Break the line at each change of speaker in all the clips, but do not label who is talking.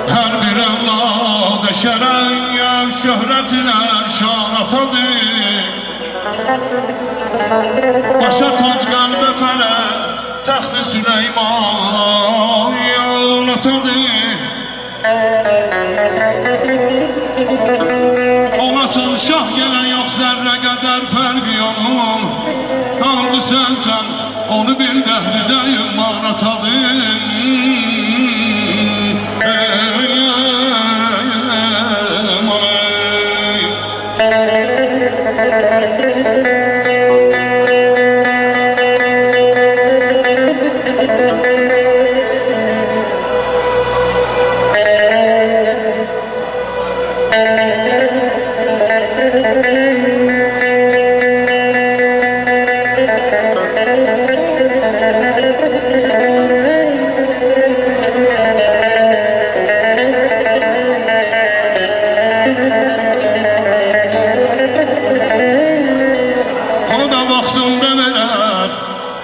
Her bir evlad şərəyyəv şöhrətlə şan atadır. Başa tac qəlbə fərə təxti Süleyman atadır. Olasan şah yenə yox zərrə qədər fərqi onun. Hamdı sənsən onu bir dəhlidə imman atadır.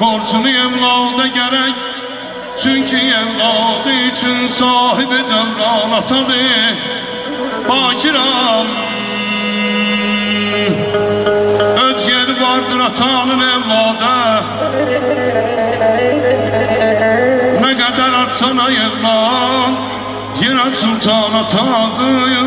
Borcunu evlada gerek, çünkü evladı için sahibi devran atadır. Bakiram, öz yeri vardır atanın evlada. Ne kadar atsana evlad, yine sultan atadır.